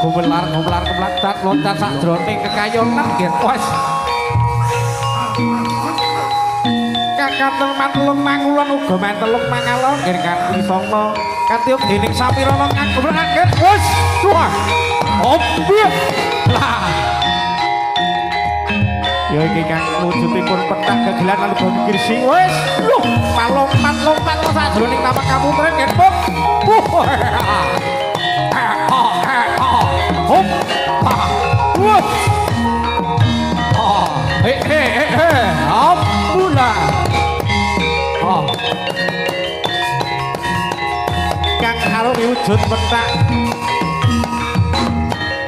gumelar kemlak loncat sakjroning kekayonan nggih wes. Kakang mantelung mangulon uga mantelung mangalon nggih kanthi sangka katiup dening sapirana ngagem nggih wes. Wah. Ombih. Lah. Ya iki kang wujudipun petak gegelan lan uga mikir sing wis lompat sajroning tapak kamutren nggih Puk. Hop. Wah. Ampuna. Kang karo wujud petak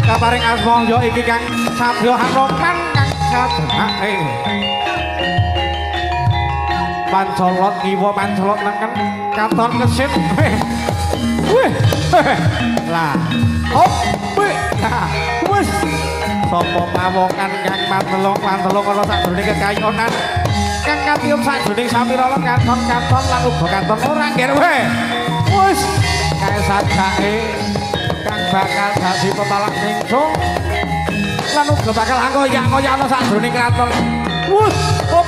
kaparing asma ya iki kang sabya hanoman kang sadhake pancolot kiwa pancolot neken katon kesit wih lah hop lah wis sapa pawokan kang mantelung ana sakjroning kekayonan kang katiup sakjroning samirala katon lan uga katon ora nggih wis kae sadhake kang bakal dadi petolak ningsung lan uga bakal angkoyak-koyakno sakjroning kraton. Wus, hop.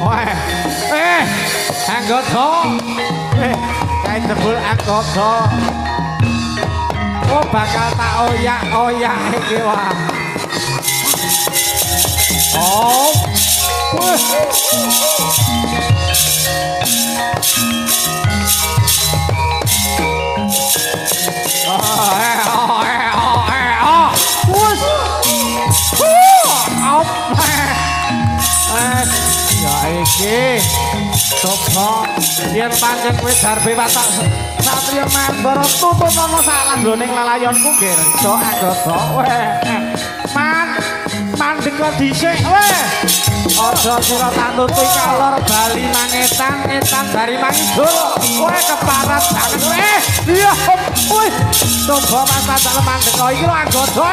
Wah. Anggota. Kae jebul anggota. Oh bakal tak oyak-oyak iki wah. Oh. Wus. Ya iki coba yen pancen kowe darbe watak satriya Mandara tutut ana salanggoning lalayonku nggih reca anggota mandeka dhisik aja sira tantuti kalor bali mangetan bari mangidul kowe keparat banget iya wis coba mas tak mandeka iki lho anggota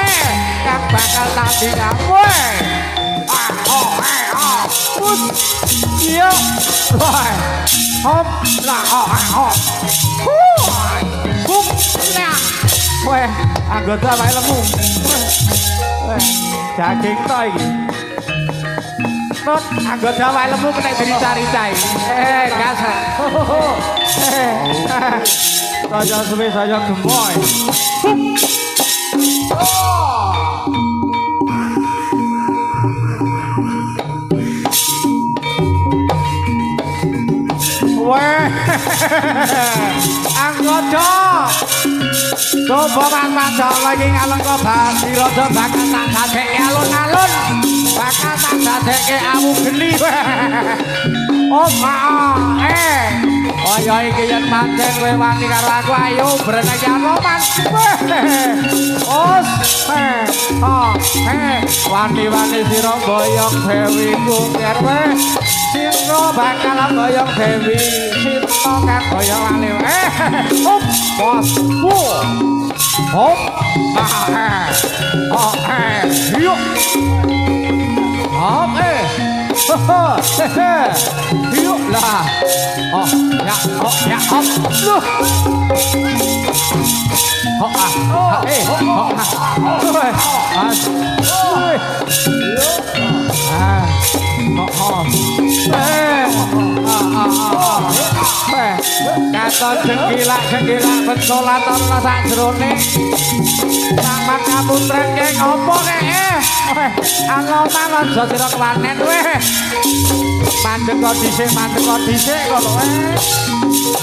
kang bakal tadi kowe iya wah hop lah weh anggota wae lemu daging to iki not anggota wae lemu kena dicari-cari kasar saja suwe saja gemboy weh anggota coba mas lagi ngaleng kok basi rodo bakal tak dadeke alun-alun bakal tak dadeke awu geni oh oh ya iki yen pancen kowe wani karo aku ayo berenang roman wani-wani sira boyong dewiku kowe sira bakal boyong dewi sira kan boyong wali bos hop yuk hop yuk lah ya hop loh katon jengkilak pencolan ana sakjroning taman kamutren kek opo kek angoman aja sira kewanen weh mandek kok dhisik kok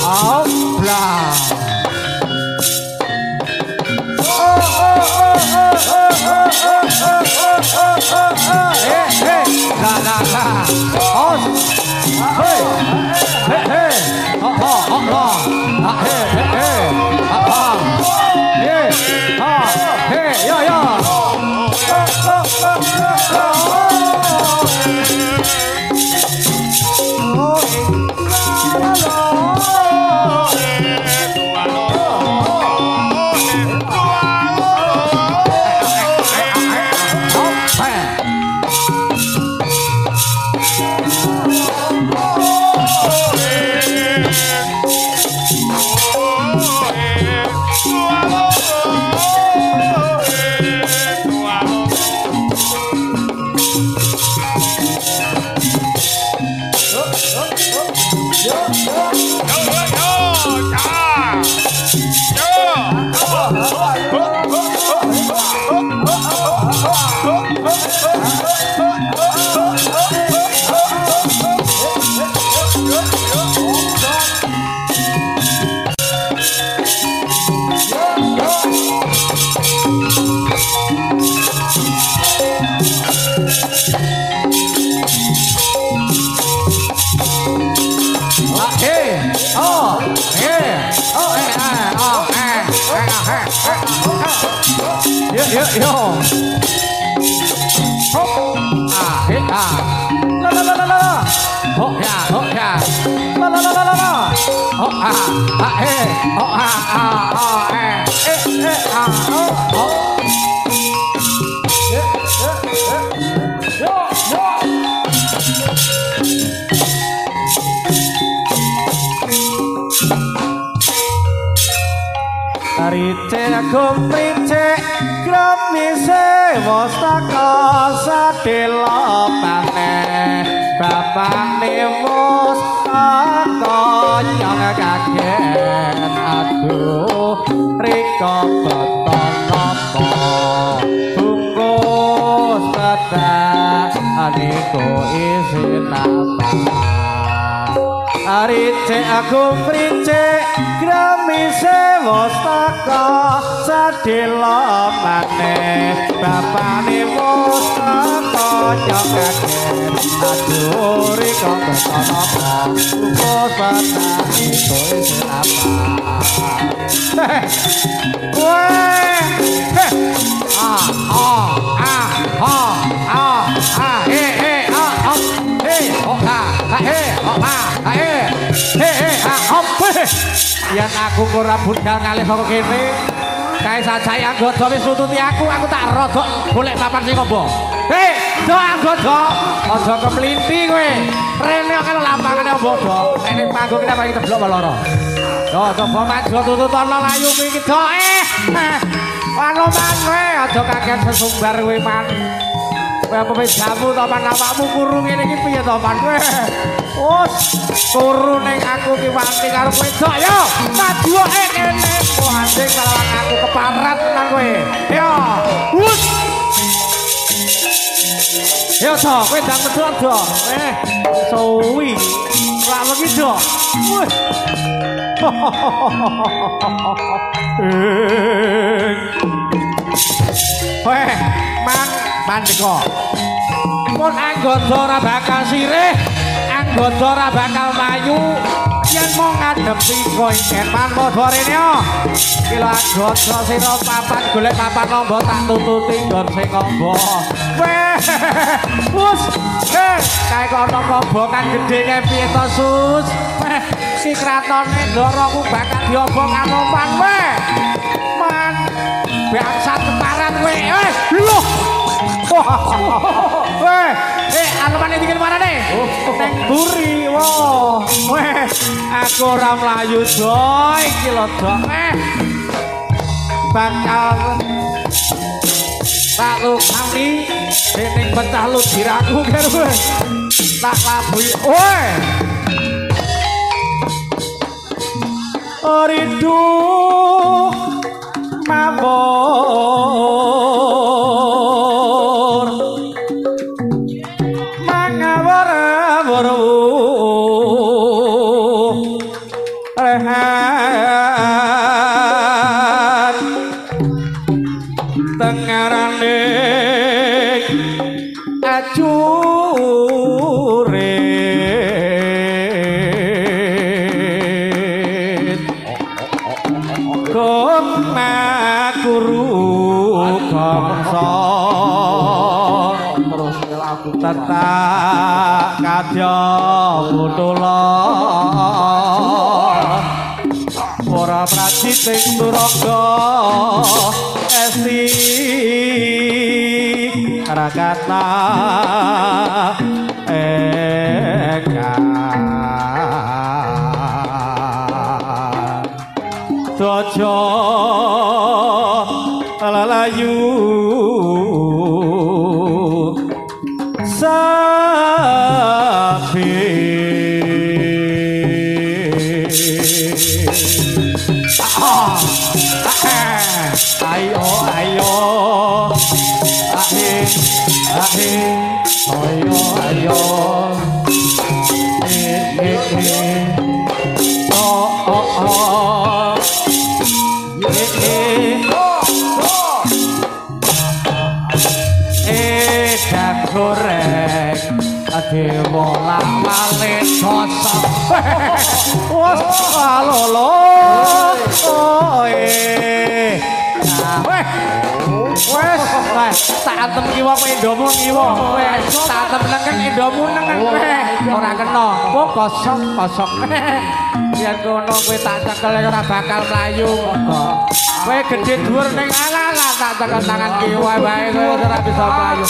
oh blah Yo. Hop. Hit La. Hop ya. La. Hop he. Hop Hop. Yo. Rice aku price gramise wastaka sadelo maneh bapakne wastaka nyang kaget aduh rika beton napa bungkus petak aniku isin apa Rice aku price gramise wastaka sadelo maneh bapane wastaka nyang kaget aduh rika beton apa bungkus petak iku isin apa Yen aku ora budal ngalih saka kene kae sajae anggota wis nututi aku tak rodok golek papan sing ombo do anggota aja keplinti kowe rene karo lampangane ombo do nek panggung kita paling teblok loro do coba maju tututono layu iki do anu man kowe aja kaget sesumbar kowe man kowe apa wis jamu to pan awakmu kuru ngene iki piye to pan kowe turu ning aku ki wani karo kowe dok yo maju kene anjing lawan aku keparat nang kowe yo wus yo to kowe ndang medhok do suwi ra lagi do man mandeko mun anggota ora bakal sirih anggota ora bakal mayu yen mau ngadepi kowe keman padha rene yo iki lho anggota sira papan golek papan nombo tak tututi nggon sing ombo wus kae kono kobongan gedhe kae piye to sus si kratone ndoroku bakal diobong anoman man bangsat keparan kowe lho anomane dikene marane neng buri aku ora mlayu do iki lho dok bakal tak lu kami dening betah lu diraku karo tak labui rindu mabur mangawar rehat tengarane acure kok makuru bangsa terus lagu tetak kadya putula ora prajiting turaga esti rakata dojo lalayu sapi ayo ayo dan goreng dewa wale dosa lolo Weh. Wes, tak antem kiwa kowe endomu kiwa. Wes, tak antem nang endomu nang kowe. Ora kena. Kok kosong. Biar kono kowe tak cekel ora bakal mlayu. Kowe gedhe dhuwur ning ala tak cekel tangan kiwa wae kowe ora bisa mlayu.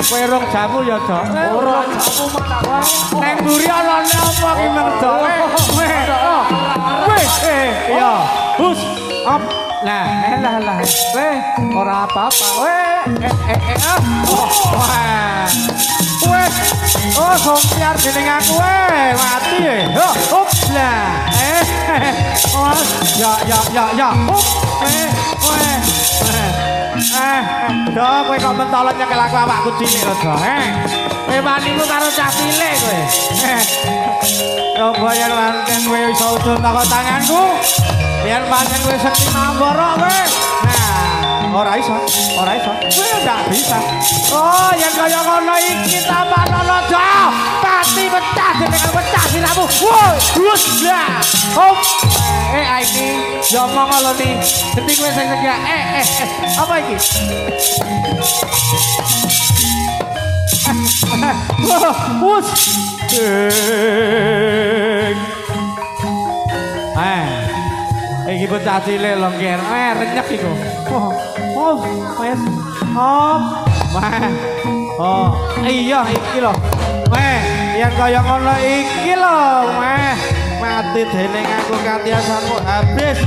Kowe rong jamu ya, Dok. Ora jamu mana. Neng mburi ana apa ki Mang Dok? Weh, iya. Hus, up. Lah, weh, ora apa-apa, weh, weh, oh, sompiar dening aku, weh, mati, hup, lah, oh, ya, hup, weh, dok, kowe kok mentolot nyekel aku awakku cilik lho, dok, wanimu karo cah cilik kowe, coba yen pancen kowe iso udun takok tanganku, biar pancen kowe sekti mamboro kowe. Nah, ora iso. Kowe ndak bisa. Oh, yen kaya ngono iki tampanono do. Pati pecah jenenge pecah siramu. Woi, terus lah. Hop. Iki yo ngomong lho ni. Dadi kowe sing sedia. Apa iki? Wus. Iki bocah cilik lho nger, renyek iku. Wes. Oh, iya iki lho. Yen kaya ngono iki lho, mati dening aku katiasanmu habis.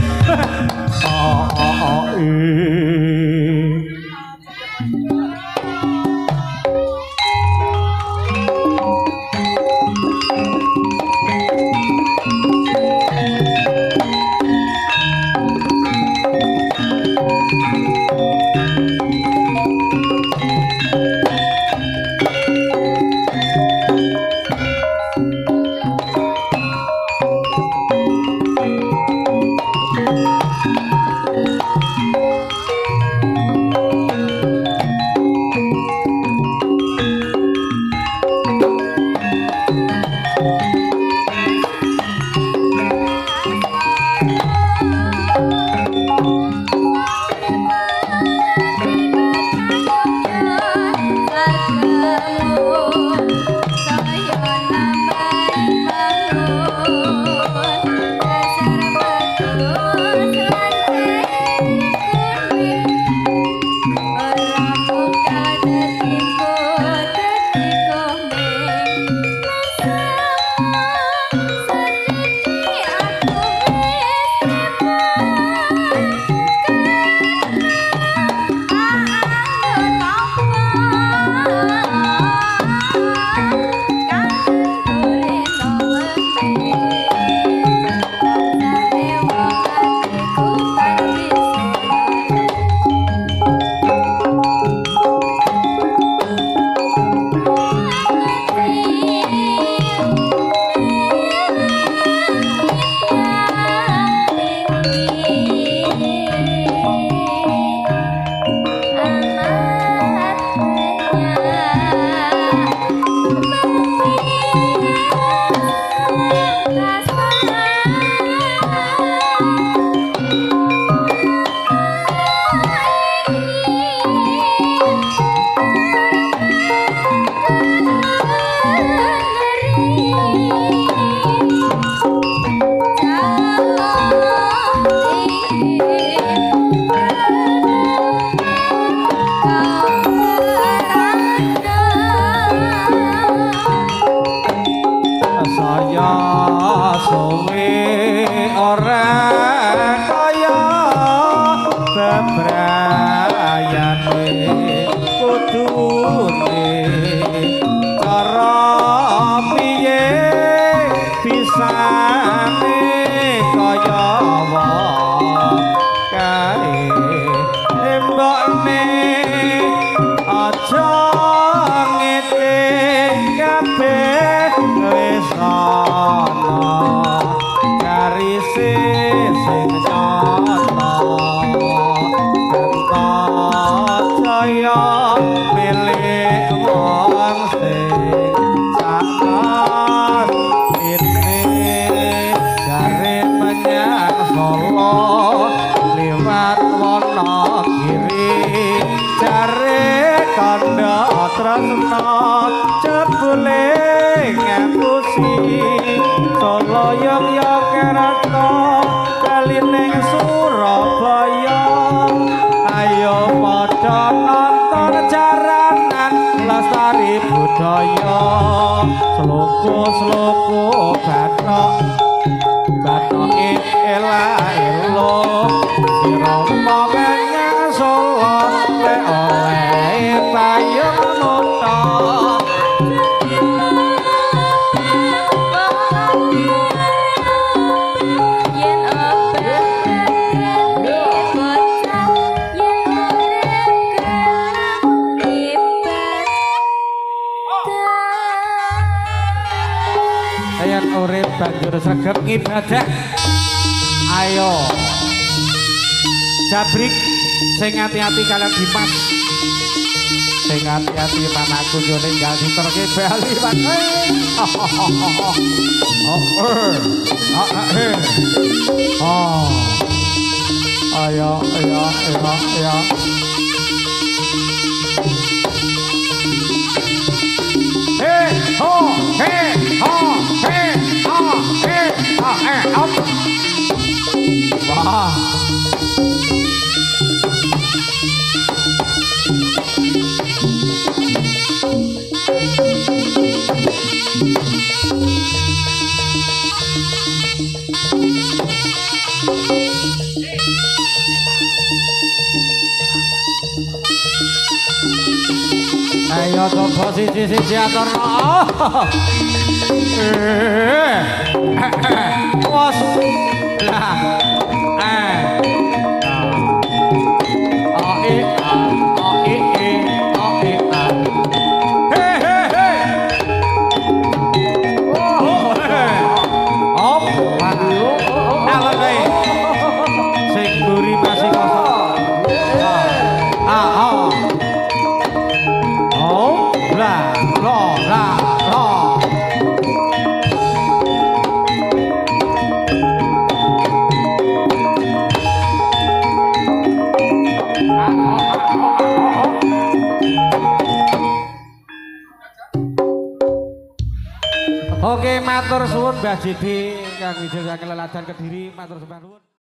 liwat wana padha nonton jaranan lestari budaya sloku bathok bathoke ela-elo sira menyang Solo le oleh payung nota ayan urip banjur sregep ngibadah ayo Jabrik sing hati-hati kalian Dimas sing hati-hati manahku yo ninggal diterke bali Mas ayo hey ho up wah ayo ke posisi siji aturno was lah sing mburi masih kosong Oke, matur suwun Mbah Jidi kang wijil saking Leladan Kediri, matur sembah nuwun.